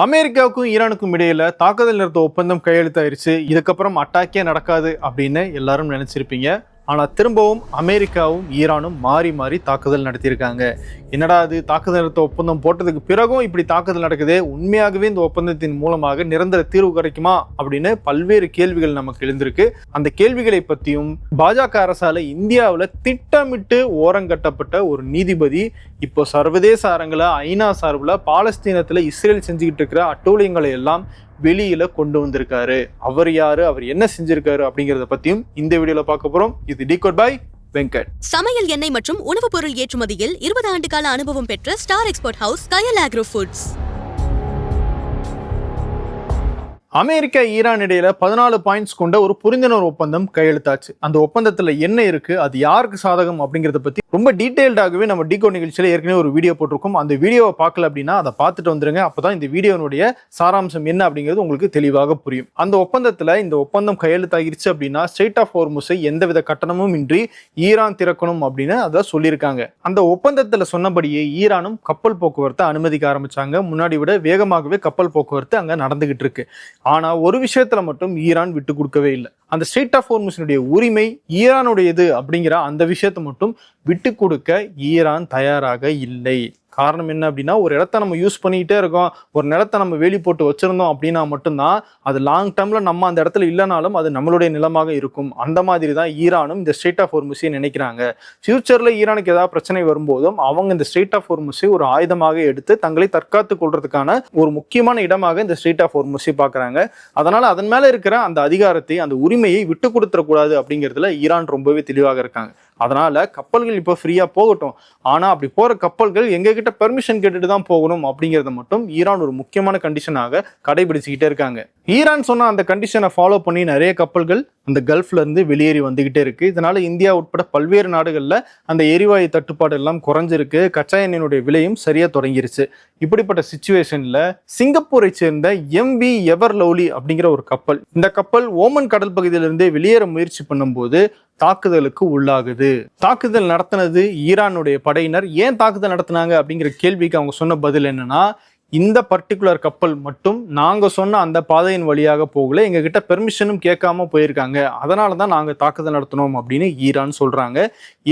அமெரிக்காவுக்கும் ஈரானுக்கும் இடையில தாக்குதல் நிறுத்த ஒப்பந்தம் கையெழுத்தாயிருச்சு. இதுக்கப்புறம் அட்டாக்கே நடக்காது அப்படின்னு எல்லாரும் நினைச்சிருப்பீங்க. ஆனா திரும்பவும் அமெரிக்காவும் ஈரானும் மாறி மாறி தாக்குதல் நடத்தியிருக்காங்க. என்னடா அது, தாக்குதல் நிறுத்த ஒப்பந்தம் போட்டதுக்கு பிறகும் இப்படி தாக்குதல் நடக்குது, உண்மையாகவே இந்த ஒப்பந்தத்தின் மூலமாக நிரந்தர தீர்வு கிடைக்குமா அப்படின்னு பல்வேறு கேள்விகள் நமக்கு எழுந்திருக்கு. அந்த கேள்விகளை பற்றியும் பாஜக அரசால இந்தியாவில் திட்டமிட்டு ஓரங்கட்டப்பட்ட ஒரு நீதிபதி இப்போ சர்வதேச அரங்கில் ஐநா சார்பில் பாலஸ்தீனத்தில் இஸ்ரேல் செஞ்சுக்கிட்டு இருக்கிற அட்டூழியங்களை எல்லாம் வெளியில கொண்டு வந்திருக்காரு. அவர் யாரு, அவர் என்ன செஞ்சிருக்காரு அப்படிங்கறத பத்தியும் இந்த வீடியோல பார்க்க போறோம். இது டிகோட் பை வெங்கட். சமையல் எண்ணெய் மற்றும் உணவுப் பொருள் ஏற்றுமதியில் 20 ஆண்டு கால அனுபவம் பெற்ற ஸ்டார் எக்ஸ்போர்ட் ஹவுஸ் கயல் ஆக்ரோ ஃபுட்ஸ். அமெரிக்கா ஈரான் இடையில 14 பாயிண்ட்ஸ் கொண்ட ஒரு புரிந்துணர்வு ஒப்பந்தம் கையெழுத்தாச்சு. அந்த ஒப்பந்தத்துல என்ன இருக்கு, அது யாருக்கு சாதகம் அப்படிங்கறத பத்தி ரொம்ப டீடைல்டாகவே நம்ம டிகோ நிகழ்ச்சியில ஏற்கனவே ஒரு வீடியோ போட்டிருக்கோம். அந்த வீடியோவை பார்க்கல அப்படின்னா அதை பார்த்துட்டு வந்துருங்க. அப்பதான் இந்த வீடியோனுடைய சாராம்சம் என்ன அப்படிங்கிறது உங்களுக்கு தெளிவாக புரியும். அந்த ஒப்பந்தத்துல இந்த ஒப்பந்தம் கையெழுத்தாகிருச்சு அப்படின்னா ஸ்ட்ரெய்ட் ஆஃப் ஹோர்முஸை எந்தவித கட்டணமும் இன்றி ஈரான் திறக்கணும் அப்படின்னு அதை சொல்லியிருக்காங்க. அந்த ஒப்பந்தத்துல சொன்னபடியே ஈரானும் கப்பல் போக்குவரத்தை அனுமதிக்க ஆரம்பிச்சாங்க. முன்னாடி விட வேகமாகவே கப்பல் போக்குவரத்து அங்க நடந்துகிட்டு இருக்கு. ஆனா ஒரு விஷயத்துல மட்டும் ஈரான் விட்டு கொடுக்கவே இல்லை. அந்த ஸ்ட்ரெய்ட் ஆஃப் ஹோர்முஸினுடைய உரிமை ஈரானுடையது அப்படிங்கிற அந்த விஷயத்தை மட்டும் விட்டு கொடுக்க ஈரான் தயாராக இல்லை. காரணம் என்ன அப்படின்னா, ஒரு இடத்த நம்ம யூஸ் பண்ணிக்கிட்டே இருக்கோம், ஒரு நிலத்தை நம்ம வேலி போட்டு வச்சிருந்தோம் அப்படின்னா மட்டும்தான் அது லாங் டேர்ம்ல நம்ம அந்த இடத்துல இல்லைனாலும் அது நம்மளுடைய நிலமாக இருக்கும். அந்த மாதிரி தான் ஈரானும் இந்த ஸ்ட்ரெய்ட் ஆஃப் ஹோர்முஸை நினைக்கிறாங்க. ஃபியூச்சர்ல ஈரானுக்கு ஏதாவது பிரச்சனை வரும்போதும் அவங்க இந்த ஸ்ட்ரெய்ட் ஆஃப் ஹோர்முஸை ஒரு ஆயுதமாக எடுத்து தங்களை தற்காத்து கொள்றதுக்கான ஒரு முக்கியமான இடமாக இந்த ஸ்ட்ரெய்ட் ஆஃப் ஹோர்முஸை பார்க்குறாங்க. அதனால அதன் மேல இருக்கிற அந்த அதிகாரத்தை, அந்த உரிமையை விட்டு கொடுத்துடக்கூடாது அப்படிங்கிறதுல ஈரான் ரொம்பவே தெளிவாக இருக்காங்க. அதனால கப்பல்கள் இப்போ ஃப்ரீயா போகட்டும், ஆனா அப்படி போற கப்பல்கள் எங்க கிட்ட பெர்மிஷன் கேட்டுட்டு தான் போகணும் அப்படிங்கறத மட்டும் ஈரான் ஒரு முக்கியமான கண்டிஷனாக கடைபிடிச்சுக்கிட்டே இருக்காங்க. ஈரான் சொன்ன அந்த கண்டிஷனை ஃபாலோ பண்ணி நிறைய கப்பல்கள் அந்த கல்ஃப்ல இருந்து வெளியேறி வந்துகிட்டே இருக்கு. இதனால இந்தியா உட்பட பல்வேறு நாடுகள்ல அந்த எரிவாயு தட்டுப்பாடு எல்லாம் குறைஞ்சிருக்கு. கச்சா எண்ணெயினுடைய விலையும் சரியா தொடங்கிருச்சு. இப்படிப்பட்ட சிச்சுவேஷன்ல சிங்கப்பூரை சேர்ந்த MV எவர் லவ்லி அப்படிங்கிற ஒரு கப்பல், இந்த கப்பல் ஓமன் கடல் பகுதியிலிருந்து வெளியேற முயற்சி பண்ணும்போது தாக்குதலுக்கு உள்ளாகுது. தாக்குதல் நடத்தினது ஈரானுடைய படையினர். ஏன் தாக்குதல் நடத்தினாங்க அப்படிங்கிற கேள்விக்கு அவங்க சொன்ன பதில் என்னன்னா, இந்த பர்டிகுலர் கப்பல் மட்டும் நாங்க சொன்ன அந்த பாதையின் வழியாக போகல, எங்க கிட்ட பெர்மிஷனும் கேட்காம போயிருக்காங்க, அதனாலதான் நாங்க தாக்குதல் நடத்தினோம் அப்படின்னு ஈரான் சொல்றாங்க.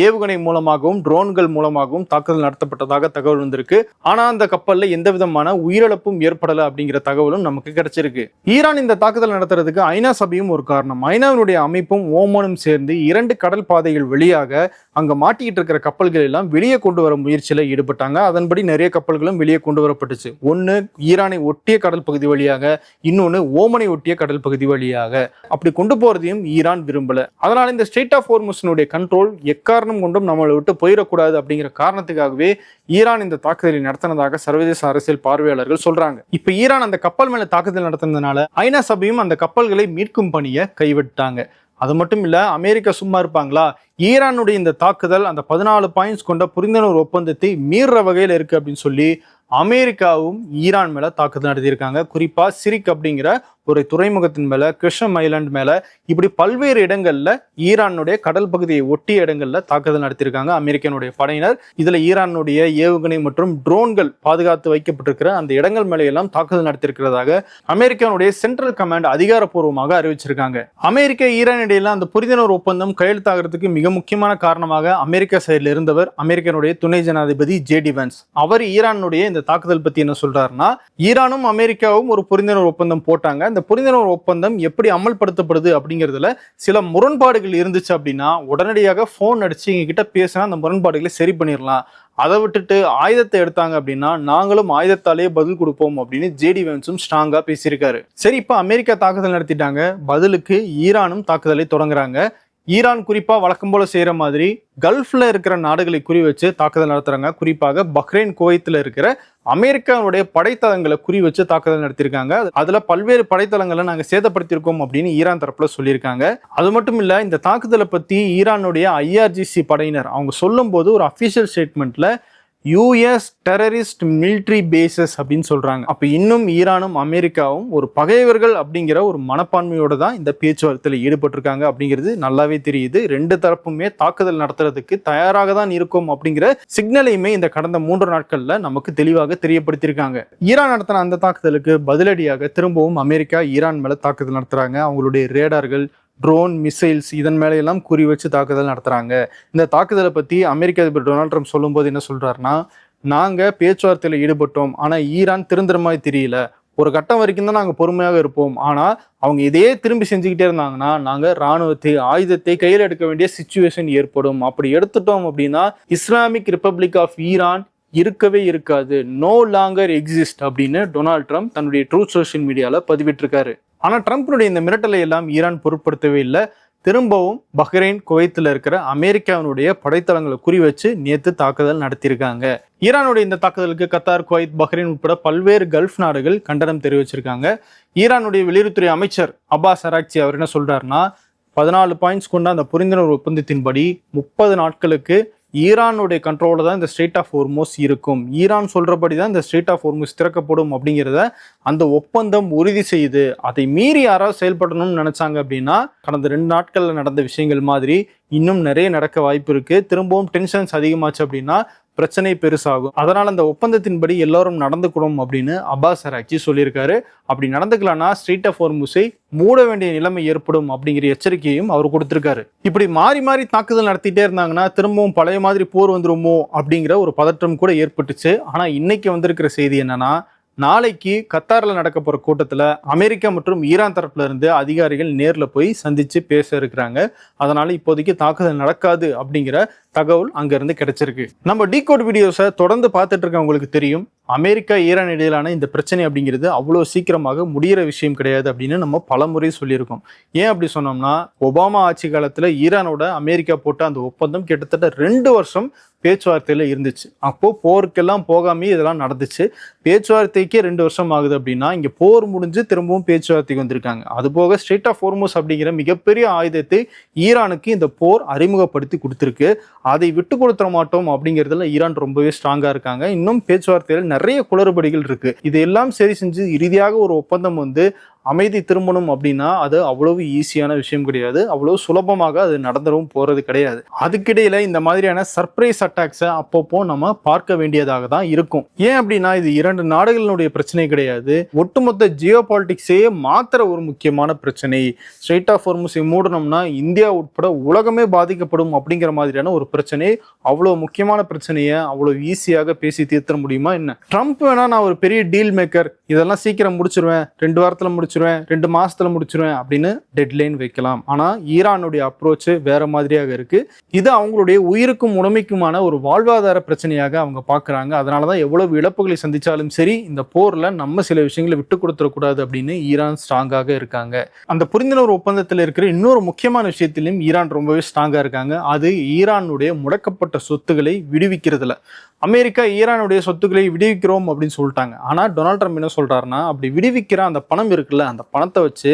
ஏவுகணை மூலமாகவும் ட்ரோன்கள் மூலமாகவும் தாக்குதல் நடத்தப்பட்டதாக தகவல் வந்திருக்கு. ஆனா அந்த கப்பல்ல எந்த விதமான உயிரிழப்பும் ஏற்படல அப்படிங்கிற தகவலும் நமக்கு கிடைச்சிருக்கு. ஈரான் இந்த தாக்குதல் நடத்துறதுக்கு ஐநா சபையும் ஒரு காரணம். ஐநாவினுடைய அமைப்பும் ஓமனும் சேர்ந்து 2 கடல் பாதைகள் வழியாக அங்க மாட்டிக்கிட்டு இருக்கிற கப்பல்கள் எல்லாம் வெளியே கொண்டு வர முயற்சியில ஈடுபட்டாங்க. அதன்படி நிறைய கப்பல்களும் வெளியே கொண்டு வரப்பட்டுச்சு. ஒன்னு ஈரானை ஒட்டிய கடல் பகுதி வழியாக, இன்னொன்னு ஓமனை ஒட்டிய கடல் பகுதி வழியாக. அப்படி கொண்டு போறதையும் ஈரான் விரும்பல. அதனால இந்த ஸ்ட்ரெய்ட் ஆஃப் ஹோர்முஸினுடைய கண்ட்ரோல் எக்காரணம் கொண்டும் நம்மளை விட்டு போயிடக்கூடாது அப்படிங்கிற காரணத்துக்காகவே ஈரான் இந்த தாக்குதலை நடத்தினதாக சர்வதேச அரசியல் பார்வையாளர்கள் சொல்றாங்க. இப்ப ஈரான் அந்த கப்பல் மேல தாக்குதல் நடத்தினதுனால ஐநா சபையும் அந்த கப்பல்களை மீட்கும் பணியை கைவிட்டாங்க. அது மட்டும் இல்ல, அமெரிக்கா சும்மா இருப்பாங்களா? ஈரானுடைய இந்த தாக்குதல் அந்த 14 பாயிண்ட்ஸ் கொண்ட புரிந்துணர்வு ஒப்பந்தத்தை மீறுற வகையில் இருக்கு அப்படின்னு சொல்லி அமெரிக்காவும் ஈரான் மேல தாக்குதல் நடத்தியிருக்காங்க. குறிப்பா சிரிக் அப்படிங்கிற ஒரு துறைமுகத்தின் மேல, கிருஷ்ணம் ஐலாண்ட் மேல, இப்படி பல்வேறு இடங்கள்ல ஈரானுடைய கடல் பகுதியை ஒட்டிய இடங்கள்ல தாக்குதல் நடத்தியிருக்காங்க அமெரிக்கனுடைய படையினர். இதுல ஈரானுடைய ஏவுகணை மற்றும் ட்ரோன்கள் பாதுகாத்து வைக்கப்பட்டிருக்கிற அந்த இடங்கள் மேல எல்லாம் தாக்குதல் நடத்தியிருக்கிறதாக அமெரிக்கனுடைய சென்ட்ரல் கமாண்ட் அதிகாரப்பூர்வமாக அறிவிச்சிருக்காங்க. அமெரிக்க ஈரான் இடையில அந்த புரிந்துணர்வு ஒப்பந்தம் கையெழுத்தாகிறதுக்கு மிக முக்கியமான காரணமாக அமெரிக்கா சைடில் இருந்தவர் அமெரிக்கனுடைய துணை ஜனாதிபதி JD Vance. அவர் ஈரானுடைய இந்த தாக்குதல் பத்தி என்ன சொல்றாருன்னா, ஈரானும் அமெரிக்காவும் ஒரு புரிந்துணர்வு ஒப்பந்தம் போட்டாங்க. இந்த புரிந்துணர்வு ஒப்பந்தம் எப்படி அமல்படுத்தப்படுது அப்படிங்கிறதுல சில முரண்பாடுகள் இருந்துச்சு அப்படின்னா உடனடியாக போன் அடிச்சு எங்க கிட்ட பேசினா அந்த முரண்பாடுகளை சரி பண்ணிடலாம். அதை விட்டுட்டு ஆயுதத்தை எடுத்தாங்க அப்படின்னா நாங்களும் ஆயுதத்தாலேயே பதில் கொடுப்போம் அப்படின்னு JD Vanceம் ஸ்ட்ராங்கா பேசியிருக்காரு. சரி, இப்ப அமெரிக்கா தாக்குதல் நடத்திட்டாங்க, பதிலுக்கு ஈரானும் தாக்குதலை தொடங்குறாங்க. ஈரான் குறிப்பா வழக்கம் போல செய்யற மாதிரி கல்ஃப்ல இருக்கிற நாடுகளை குறி வச்சு தாக்குதல் நடத்துறாங்க. குறிப்பாக பஹ்ரைன், குவைத்துல இருக்கிற அமெரிக்காவுடைய படைத்தளங்களை குறி வச்சு தாக்குதல் நடத்திருக்காங்க. அதுல பல்வேறு படைத்தளங்களை நாங்க சேதப்படுத்தியிருக்கோம் அப்படின்னு ஈரான் தரப்புல சொல்லியிருக்காங்க. அது மட்டும் இல்ல, இந்த தாக்குதலை பத்தி ஈரானுடைய IRGC படையினர் அவங்க சொல்லும் போது ஒரு அபிஷியல் ஸ்டேட்மெண்ட்ல யூஎஸ் டெரரிஸ்ட் மிலிட்ரி பேசஸ் அப்படின்னு சொல்றாங்க. அப்ப இன்னும் ஈரானும் அமெரிக்காவும் ஒரு பகைவர்கள் அப்படிங்கிற ஒரு மனப்பான்மையோட தான் இந்த பேச்சுவார்த்தையில் ஈடுபட்டிருக்காங்க அப்படிங்கிறது நல்லாவே தெரியுது. ரெண்டு தரப்புமே தாக்குதல் நடத்துறதுக்கு தயாராக தான் இருக்கும் அப்படிங்கிற சிக்னலையுமே இந்த கடந்த 3 நாட்கள்ல நமக்கு தெளிவாக தெரியப்படுத்தியிருக்காங்க. ஈரான் நடத்தின அந்த தாக்குதலுக்கு பதிலடியாக திரும்பவும் அமெரிக்கா ஈரான் மேல தாக்குதல் நடத்துறாங்க. அவங்களுடைய ரேடார்கள், ட்ரோன், மிசைல்ஸ் இதன் மேலே எல்லாம் குறி வச்சு தாக்குதல் நடத்துறாங்க. இந்த தாக்குதலை பத்தி அமெரிக்க அதிபர் டொனால்ட் ட்ரம்ப் சொல்லும்போது என்ன சொல்றாருன்னா, நாங்க பேச்சுவார்த்தையில ஈடுபட்டோம், ஆனா ஈரான் திருந்துற மாதிரி தெரியல. ஒரு கட்டம் வரைக்கும் தான் நாங்க பொறுமையாக இருப்போம், ஆனா அவங்க இதையே திரும்பி செஞ்சுக்கிட்டே இருந்தாங்கன்னா நாங்க ராணுவத்தை, ஆயுதத்தை கையில் எடுக்க வேண்டிய சிச்சுவேஷன் ஏற்படும். அப்படி எடுத்துட்டோம் அப்படின்னா இஸ்லாமிக் ரிப்பப்ளிக் ஆஃப் ஈரான் இருக்கவே இருக்காது, நோ லாங்கர் எக்ஸிஸ்ட் அப்படின்னு டொனால்ட் ட்ரம்ப் தன்னுடைய ட்ரூத் சோஷியல் மீடியால பதிவிட்டிருக்காரு. ஆனா ட்ரம்ப்னுடைய இந்த மிரட்டலை எல்லாம் ஈரான் பொருட்படுத்தவே இல்லை. திரும்பவும் பஹ்ரைன், குவைத்தில் இருக்கிற அமெரிக்காவினுடைய படைத்தளங்களை குறி வச்சு நேத்து தாக்குதல் நடத்தியிருக்காங்க. ஈரானுடைய இந்த தாக்குதலுக்கு கத்தார், குவைத், பஹ்ரைன் உட்பட பல்வேறு கல்ஃப் நாடுகள் கண்டனம் தெரிவிச்சிருக்காங்க. ஈரானுடைய வெளியுறவுத்துறை அமைச்சர் அப்பாஸ் அராக்சி அவர் என்ன சொல்றாருன்னா, 14 பாயிண்ட்ஸ் கொண்ட அந்த புரிந்துணர்வு ஒப்பந்தத்தின்படி 30 நாட்களுக்கு ஈரானுடைய கண்ட்ரோல தான் இந்த ஸ்ட்ரெய்ட் ஆஃப் ஹோர்முஸ் இருக்கும், ஈரான் சொல்றபடி தான் இந்த ஸ்ட்ரெய்ட் ஆஃப் ஹோர்முஸ் திறக்கப்படும் அப்படிங்கிறத அந்த ஒப்பந்தம் உறுதி செய்து, அதை மீறி யாராவது செயல்படணும்னு நினைச்சாங்க அப்படின்னா கடந்த 2 நாட்கள்ல நடந்த விஷயங்கள் மாதிரி இன்னும் நிறைய நடக்க வாய்ப்பு இருக்கு. திரும்பவும் டென்ஷன்ஸ் அதிகமாச்சு அப்படின்னா பிரச்சனை பெருசாகும். அதனால அந்த ஒப்பந்தத்தின்படி எல்லாரும் நடந்துக்கணும் அப்படின்னு அப்பாஸ் அராக்சி சொல்லியிருக்காரு. அப்படி நடந்துக்கலன்னா ஸ்ட்ரெய்ட் ஆஃப் ஹோர்முஸை மூட வேண்டிய நிலைமை ஏற்படும் அப்படிங்கிற எச்சரிக்கையும் அவர் கொடுத்திருக்காரு. இப்படி மாறி மாறி தாக்குதல் நடத்திட்டே இருந்தாங்கன்னா திரும்பவும் பழைய மாதிரி போர் வந்துருமோ அப்படிங்கிற ஒரு பதற்றம் கூட ஏற்பட்டுச்சு. ஆனா இன்னைக்கு வந்திருக்கிற செய்தி என்னன்னா, நாளைக்கு கத்தார்ல நடக்க போற கூட்டத்துல அமெரிக்கா மற்றும் ஈரான் தரப்புல இருந்து அதிகாரிகள் நேர்ல போய் சந்திச்சு பேச இருக்கிறாங்க. அதனால இப்போதைக்கு தாக்குதல் நடக்காது அப்படிங்கிற தகவல் அங்க இருந்து கிடைச்சிருக்கு. நம்ம டிகோட் வீடியோஸை தொடர்ந்து பார்த்துட்டு இருக்கவங்களுக்கு தெரியும், அமெரிக்கா ஈரான் இடையிலான இந்த பிரச்சனை அப்படிங்கிறது அவ்வளோ சீக்கிரமாக முடிகிற விஷயம் கிடையாது அப்படின்னு நம்ம பலமுறை சொல்லியிருக்கோம். ஏன் அப்படி சொன்னோம்னா, ஒபாமா ஆட்சி காலத்துல ஈரானோட அமெரிக்கா போட்ட அந்த ஒப்பந்தம் கிட்டத்தட்ட 2 வருஷம் பேச்சுவார்த்தையில இருந்துச்சு. அப்போ போருக்கெல்லாம் போகாமே இதெல்லாம் நடந்துச்சு. பேச்சுவார்த்தைக்கே 2 வருஷம் ஆகுது அப்படின்னா இங்க போர் முடிஞ்சு திரும்பவும் பேச்சுவார்த்தைக்கு வந்திருக்காங்க. அதுபோக ஸ்ட்ரெய்ட் ஆஃப் ஹோர்முஸ் அப்படிங்கிற மிகப்பெரிய ஆயுதத்தை ஈரானுக்கு இந்த போர் அறிமுகப்படுத்தி கொடுத்திருக்கு. அதை விட்டு கொடுத்துட மாட்டோம் அப்படிங்கிறதுல ஈரான் ரொம்பவே ஸ்ட்ராங்கா இருக்காங்க. இன்னும் பேச்சுவார்த்தையில் நிறைய குளறுபடிகள் இருக்கு. இதையெல்லாம் சரி செஞ்சு இறுதியாக ஒரு ஒப்பந்தம் அமைதி திரும்பணும் அப்படின்னா அது அவ்வளவு ஈஸியான விஷயம் கிடையாது. அவ்வளவு சுலபமாக அது நடந்துடும் போறது கிடையாது. அதுக்கிடையில இந்த மாதிரியான சர்ப்ரைஸ் அட்டாக்ஸை அப்பப்போ நம்ம பார்க்க வேண்டியதாக தான் இருக்கும். ஏன் அப்படின்னா இது 2 நாடுகளினுடைய பிரச்சனை கிடையாது, ஒட்டுமொத்த ஜியோ பாலிட்டிக்ஸையே மாத்திர ஒரு முக்கியமான பிரச்சனை. ஸ்ட்ரெய்ட் ஆஃப் ஹோர்முஸை மூடணும்னா இந்தியா உட்பட உலகமே பாதிக்கப்படும் அப்படிங்கிற மாதிரியான ஒரு பிரச்சனை. அவ்வளவு முக்கியமான பிரச்சனையை அவ்வளவு ஈஸியாக பேசி தீர்த்த முடியுமா என்ன? ட்ரம்ப் வேணா நான் ஒரு பெரிய டீல் மேக்கர், இதெல்லாம் சீக்கிரம் முடிச்சிருவேன், 2 வாரத்துல முடிச்சிருவேன், 2 மாசத்துல முடிச்சிருவேன் அப்படின்னு டெட்லைன் வைக்கலாம். ஆனா ஈரானுடைய அப்ரோச் வேற மாதிரியாக இருக்கு. இது அவங்களுடைய உயிருக்கும் உடமைக்குமான ஒரு வாழ்வாதார பிரச்சனையாக அவங்க பாக்குறாங்க. அதனாலதான் எவ்வளவு இழப்புகளை சந்திச்சாலும் சரி இந்த போர்ல நம்ம சில விஷயங்களை விட்டு கொடுத்துடக்கூடாது அப்படின்னு ஈரான் ஸ்ட்ராங்காக இருக்காங்க. அந்த புரிந்துணர்வு ஒப்பந்தத்தில் இருக்கிற இன்னொரு முக்கியமான விஷயத்திலும் ஈரான் ரொம்பவே ஸ்ட்ராங்கா இருக்காங்க. அது ஈரானுடைய முடக்கப்பட்ட சொத்துக்களை விடுவிக்கிறதுல. அமெரிக்கா ஈரானுடைய சொத்துக்களை விடுவிக்கிறோம் அப்படின்னு சொல்லிட்டாங்க. ஆனா டொனால்ட் ட்ரம்ப் என்ன சொல்றாருன்னா, அப்படி விடுவிக்கிற அந்த பணம் இருக்குல்ல, அந்த பணத்தை வச்சு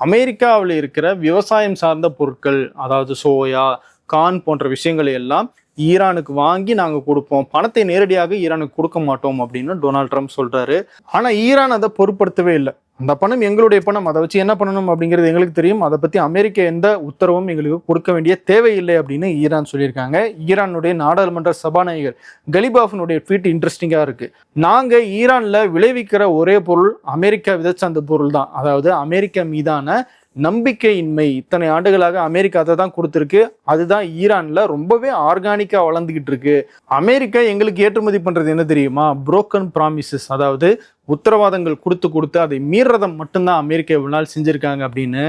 அமெரிக்காவில் இருக்கிற விவசாயம் சார்ந்த பொருட்கள், அதாவது சோயா, கார்ன் போன்ற விஷயங்களை எல்லாம் ஈரானுக்கு வாங்கி நாங்க கொடுப்போம், பணத்தை நேரடியாக ஈரானுக்கு கொடுக்க மாட்டோம் அப்படின்னு டொனால்ட் ட்ரம்ப் சொல்றாரு. ஆனா ஈரான் அதை பொருட்படுத்தவே இல்லை. அந்த பணம் எங்களுடைய பணம், அதை வச்சு என்ன பண்ணணும் அப்படிங்கிறது எங்களுக்கு தெரியும், அதை பத்தி அமெரிக்கா எந்த உத்தரவும் எங்களுக்கு கொடுக்க வேண்டிய தேவையில்லை அப்படின்னு ஈரான் சொல்லியிருக்காங்க. ஈரானுடைய நாடாளுமன்ற சபாநாயகர் கலிபாஃபினுடைய ட்வீட் இன்ட்ரெஸ்டிங்கா இருக்கு. நாங்க ஈரான்ல விளைவிக்கிற ஒரே பொருள் அமெரிக்கா விதைச்ச அந்த பொருள் தான், அதாவது அமெரிக்கா மீதான நம்பிக்கையின்மை. இத்தனை ஆண்டுகளாக அமெரிக்கா அதை தான் கொடுத்துருக்கு. அதுதான் ஈரான்ல ரொம்பவே ஆர்கானிக்கா வளர்ந்துகிட்டு இருக்கு. அமெரிக்கா எங்களுக்கு ஏற்றுமதி பண்றது என்ன தெரியுமா? புரோக்கன் ப்ராமிசஸ், அதாவது உத்தரவாதங்கள் கொடுத்து அதை மீறதை மட்டும்தான் அமெரிக்கா இவ்வளவு நாள் செஞ்சிருக்காங்க அப்படின்னு.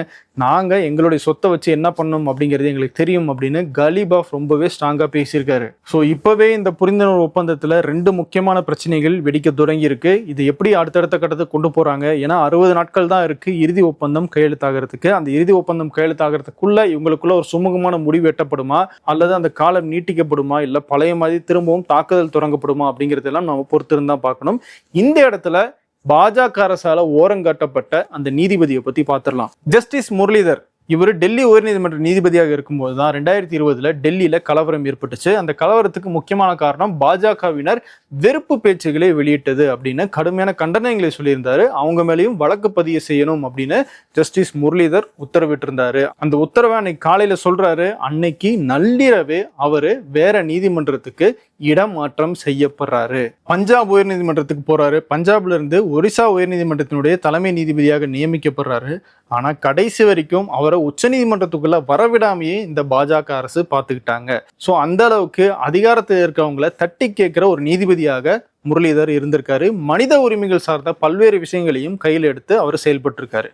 நாங்க எங்களுடைய சொத்தை வச்சு என்ன பண்ணணும் அப்படிங்கிறது எங்களுக்கு தெரியும் அப்படின்னு கலிபாஃப் ரொம்பவே ஸ்ட்ராங்கா பேசியிருக்காரு. ஸோ இப்பவே இந்த புரிந்துணர்வு ஒப்பந்தத்துல 2 முக்கியமான பிரச்சனைகள் வெடிக்க தொடங்கி இருக்கு. இது எப்படி அடுத்தடுத்த கட்டத்துக்கு கொண்டு போறாங்க? ஏன்னா 60 நாட்கள் தான் இருக்கு இறுதி ஒப்பந்தம் கையெழுத்தாகிறதுக்கு. அந்த இறுதி ஒப்பந்தம் கையெழுத்தாகிறதுக்குள்ள இவங்களுக்குள்ள ஒரு சுமூகமான முடிவு எட்டப்படுமா, அல்லது அந்த காலம் நீட்டிக்கப்படுமா, இல்ல பழைய மாதிரி திரும்பவும் தாக்குதல் தொடங்கப்படுமா அப்படிங்கிறதெல்லாம் நம்ம பொறுத்திருந்தா பார்க்கணும். இந்த இடத்துல பாஜக அரசால ஓரங்காட்டப்பட்ட அந்த நீதிபதியை பத்தி பார்த்திடலாம். ஜஸ்டிஸ் முரளிதர் இவர் டெல்லி உயர்நீதிமன்ற நீதிபதியாக இருக்கும்போது தான் 2020 டெல்லியில கலவரம் ஏற்பட்டுச்சு. அந்த கலவரத்துக்கு முக்கியமான காரணம் பாஜகவினர் வெறுப்பு பேச்சுகளை வெளியிட்டது அப்படின்னு கடுமையான கண்டனங்களை சொல்லியிருந்தாரு. அவங்க மேலேயும் வழக்கு பதிவு செய்யணும் அப்படின்னு ஜஸ்டிஸ் முரளிதர் உத்தரவிட்டிருந்தாரு. அந்த உத்தரவை அன்னைக்கு காலையில சொல்றாரு. அன்னைக்கு நள்ளிரவே அவரு வேற நீதிமன்றத்துக்கு இடமாற்றம் செய்யப்படுறாரு. பஞ்சாப் உயர்நீதிமன்றத்துக்கு போறாரு. பஞ்சாப்ல இருந்து ஒரிசா உயர்நீதிமன்றத்தினுடைய தலைமை நீதிபதியாக நியமிக்கப்படுறாரு. ஆனா கடைசி வரைக்கும் அவரை உச்ச நீதிமன்றத்துக்குள்ள வரவிடாமையே இந்த பாஜக அரசு பார்த்துக்கிட்டாங்க. ஸோ அந்த அளவுக்கு அதிகாரத்தில் இருக்கவங்களை தட்டி கேட்கிற ஒரு நீதிபதியாக முரளிதர் இருந்திருக்காரு. மனித உரிமைகள் சார்ந்த பல்வேறு விஷயங்களையும் கையில் எடுத்து அவர் செயல்பட்டு இருக்காரு.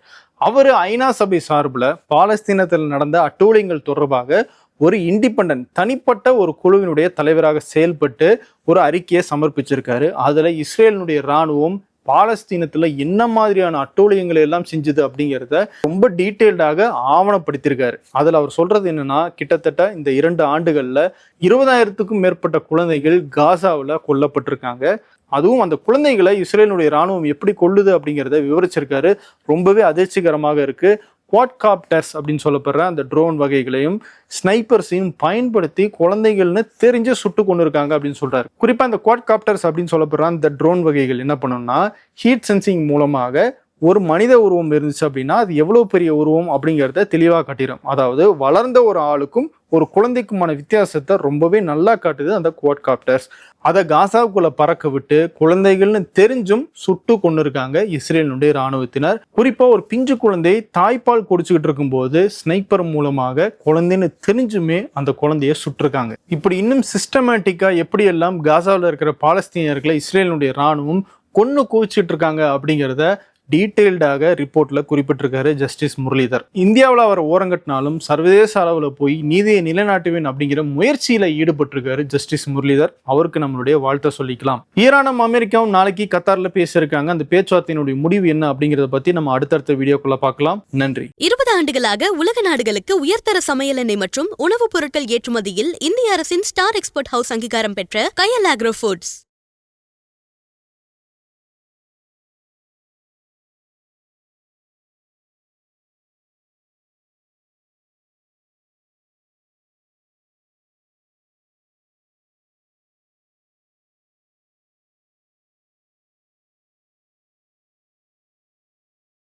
அவர் ஐநா சபை சார்பில் பாலஸ்தீனத்தில் நடந்த அட்டூழியங்கள் தொடர்பாக ஒரு இண்டிபெண்டன்ட் தனிப்பட்ட ஒரு குழுவினுடைய தலைவராக செயல்பட்டு ஒரு அறிக்கையை சமர்ப்பிச்சிருக்காரு. அதுல இஸ்ரேலினுடைய இராணுவம் பாலஸ்தீனத்துல என்ன மாதிரியான அட்டூழியங்களை எல்லாம் செஞ்சது அப்படிங்கிறத ரொம்ப டீட்டெயில்டாக ஆவணப்படுத்தியிருக்காரு. அதுல அவர் சொல்றது என்னன்னா, கிட்டத்தட்ட இந்த 2 ஆண்டுகள்ல 20,000க்கும் மேற்பட்ட குழந்தைகள் காசாவில் கொல்லப்பட்டிருக்காங்க. அதுவும் அந்த குழந்தைகளை இஸ்ரேலுடைய இராணுவம் எப்படி கொல்லுது அப்படிங்கிறத விவரிச்சிருக்காரு. ரொம்பவே அதிர்ச்சிகரமாக இருக்கு. குவாட்காப்டர்ஸ் அப்படின்னு சொல்லப்படுற அந்த ட்ரோன் வகைகளையும் ஸ்னைப்பர்ஸையும் பயன்படுத்தி குழந்தைகள்னு தெரிஞ்சு சுட்டு கொண்டு இருக்காங்க அப்படின்னு சொல்றாரு. குறிப்பா இந்த குவாட்காப்டர்ஸ் அப்படின்னு சொல்லப்படுற அந்த ட்ரோன் வகைகள் என்ன பண்ணணும்னா, ஹீட் சென்சிங் மூலமாக ஒரு மனித உருவம் இருந்துச்சு அப்படின்னா அது எவ்வளவு பெரிய உருவம் அப்படிங்கிறத தெளிவாக காட்டிடும். அதாவது வளர்ந்த ஒரு ஆளுக்கும் ஒரு குழந்தைக்குமான வித்தியாசத்தை ரொம்பவே நல்லா காட்டுது அந்த குவாட்காப்டர்ஸ். அதை காசாவுக்குள்ள பறக்க விட்டு குழந்தைகள்னு தெரிஞ்சும் சுட்டு கொண்டு இருக்காங்க இஸ்ரேலினுடைய இராணுவத்தினர். குறிப்பா ஒரு பிஞ்சு குழந்தை தாய்ப்பால் குடிச்சுக்கிட்டு இருக்கும்போது ஸ்னைப்பர் மூலமாக குழந்தைன்னு தெரிஞ்சுமே அந்த குழந்தைய சுட்டிருக்காங்க. இப்படி இன்னும் சிஸ்டமேட்டிக்கா எப்படியெல்லாம் காசாவில் இருக்கிற பாலஸ்தீனியர்களை இஸ்ரேலினுடைய இராணுவம் கொன்னு குவிச்சிட்டு இருக்காங்க அப்படிங்கிறத டீட்டெயில்டாக ரிப்போர்ட்ல குறிப்பிட்டிருக்காரு ஜஸ்டிஸ் முரளிதர். இந்தியாவில் அவர் ஓரங்கட்டினாலும் சர்வதேச அளவில் போய் நீதியை நிலைநாட்டுவேன் அப்படிங்கிற முயற்சியில ஈடுபட்டிருக்காரு ஜஸ்டிஸ் முரளிதர். அவருக்கு நம்மளுடைய வாழ்த்தை சொல்லிக்கலாம். ஈரானும் அமெரிக்காவும் நாளைக்கு கத்தார்ல பேசியிருக்காங்க. அந்த பேச்சுவார்த்தையினுடைய முடிவு என்ன அப்படிங்கறத பத்தி நம்ம அடுத்தடுத்த வீடியோக்குள்ள பார்க்கலாம். நன்றி. 20 ஆண்டுகளாக உலக நாடுகளுக்கு உயர்தர சமையல் எண்ணெய் மற்றும் உணவுப் பொருட்கள் ஏற்றுமதியில் இந்திய அரசின் ஸ்டார் எக்ஸ்போர்ட் ஹவுஸ் அங்கீகாரம் பெற்ற கயல் ஆக்ரோ ஃபுட்ஸ்.